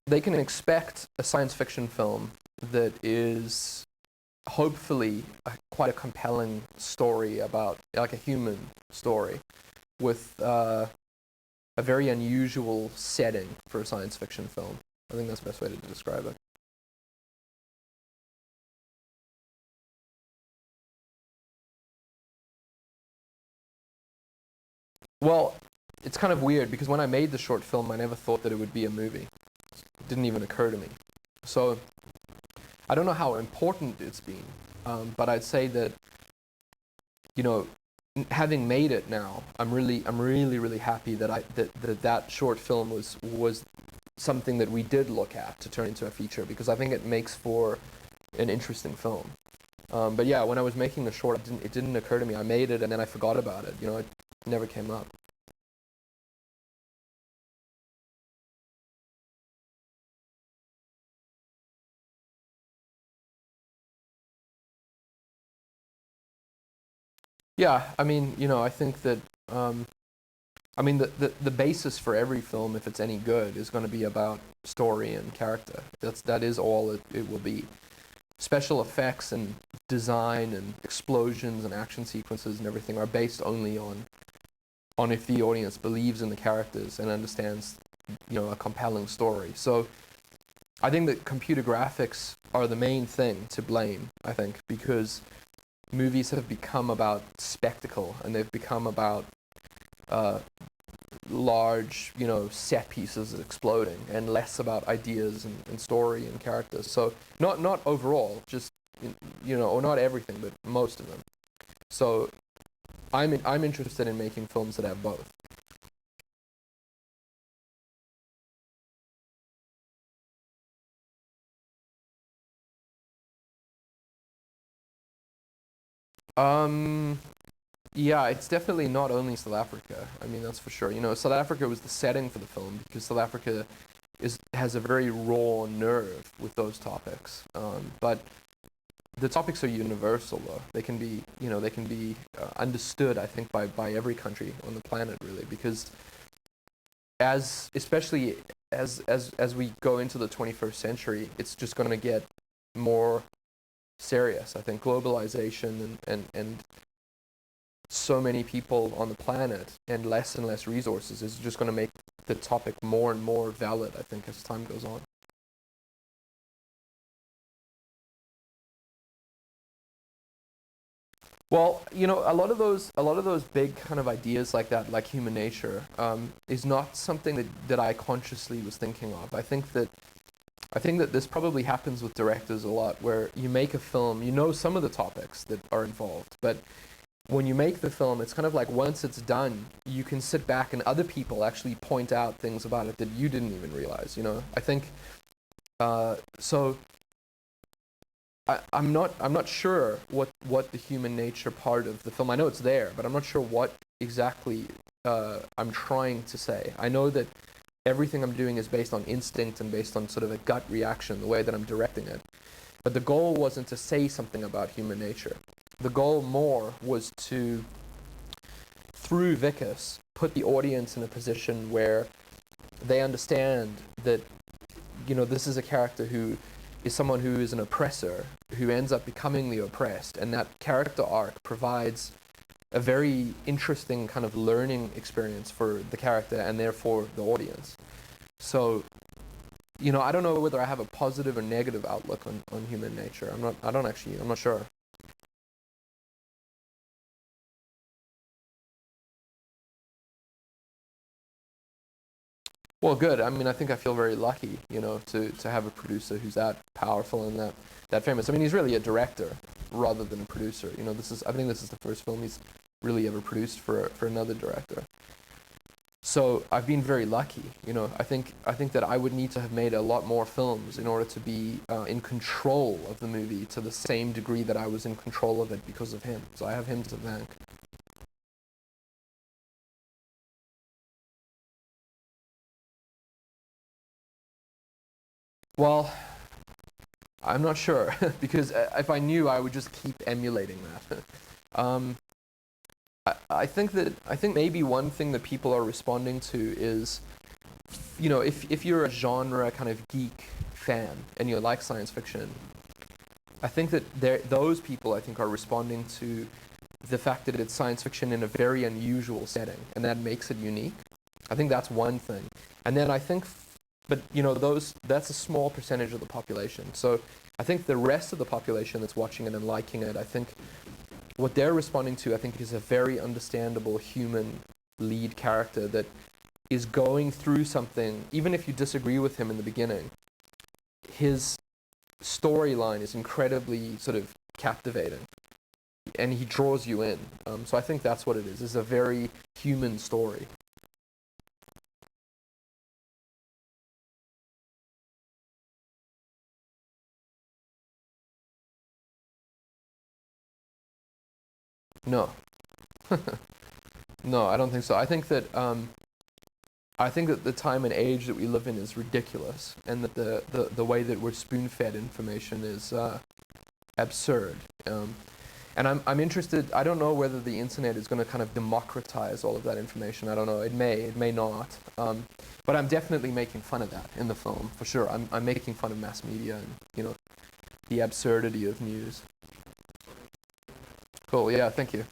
they can expect a science fiction film that is hopefully quite a compelling story about, like a human story, with a very unusual setting for a science fiction film. I think that's the best way to describe it. Well, it's kind of weird because when I made the short film, I never thought that it would be a movie. It didn't even occur to me. So I don't know how important it's been, but I'd say that, you know, having made it now, I'm really happy that that short film was something that we did look at to turn into a feature, because I think it makes for an interesting film. But yeah, when I was making the short, it didn't occur to me. I made it and then I forgot about it. You know, it never came up. Yeah, I mean, you know, I think that, I mean, the basis for every film, if it's any good, is going to be about story and character. That is all it will be. Special effects and design and explosions and action sequences and everything are based only on if the audience believes in the characters and understands, you know, a compelling story. So I think that computer graphics are the main thing to blame, I think, because movies have become about spectacle, and they've become about large, you know, set pieces exploding, and less about ideas and story and characters. So not overall, just, you know, or not everything, but most of them. So I'm interested in making films that have both. Um, Yeah, it's definitely not only South Africa. I mean, that's for sure. You know, South Africa was the setting for the film because South Africa has a very raw nerve with those topics. But the topics are universal, though. They can be, you know, they can be understood, I think, by every country on the planet, really, because especially as we go into the 21st century, it's just going to get more serious. I think globalization and so many people on the planet and less resources is just going to make the topic more and more valid, I think, as time goes on. Well, you know, a lot of those big kind of ideas like that, like human nature, is not something that I consciously was thinking of. I think that this probably happens with directors a lot, where you make a film, you know some of the topics that are involved, but when you make the film, it's kind of like once it's done, you can sit back and other people actually point out things about it that you didn't even realize, you know? I think, so I'm not sure what the human nature part of the film, I know it's there, but I'm not sure what exactly I'm trying to say. I know that everything I'm doing is based on instinct and based on sort of a gut reaction, the way that I'm directing it. But the goal wasn't to say something about human nature. The goal more was to, through Vicus, put the audience in a position where they understand that, you know, this is a character who is someone who is an oppressor, who ends up becoming the oppressed, and that character arc provides a very interesting kind of learning experience for the character and therefore the audience. So, you know, I don't know whether I have a positive or negative outlook on human nature. I'm not sure. Well, good. I mean, I think I feel very lucky, you know, to have a producer who's that powerful and that famous. I mean, he's really a director rather than a producer. You know, I think this is the first film he's really ever produced for another director. So I've been very lucky. You know, I think that I would need to have made a lot more films in order to be in control of the movie to the same degree that I was in control of it because of him. So I have him to thank. Well, I'm not sure because if I knew, I would just keep emulating that. I think maybe one thing that people are responding to is you know, if you're a genre kind of geek fan and you like science fiction, I think that those people, I think, are responding to the fact that it's science fiction in a very unusual setting, and that makes it unique. I think that's one thing. And then I think, but you know, that's a small percentage of the population. So I think the rest of the population that's watching it and liking it, I think what they're responding to, I think, is a very understandable human lead character that is going through something. Even if you disagree with him in the beginning, his storyline is incredibly sort of captivating, and he draws you in. So I think that's what it is. It's a very human story. No. No, I don't think so. I think that the time and age that we live in is ridiculous, and that the way that we're spoon-fed information is absurd. And I'm interested. I don't know whether the internet is going to kind of democratize all of that information. I don't know. It may not. But I'm definitely making fun of that in the film, for sure. I'm making fun of mass media and, you know, the absurdity of news. Cool. Yeah. Thank you.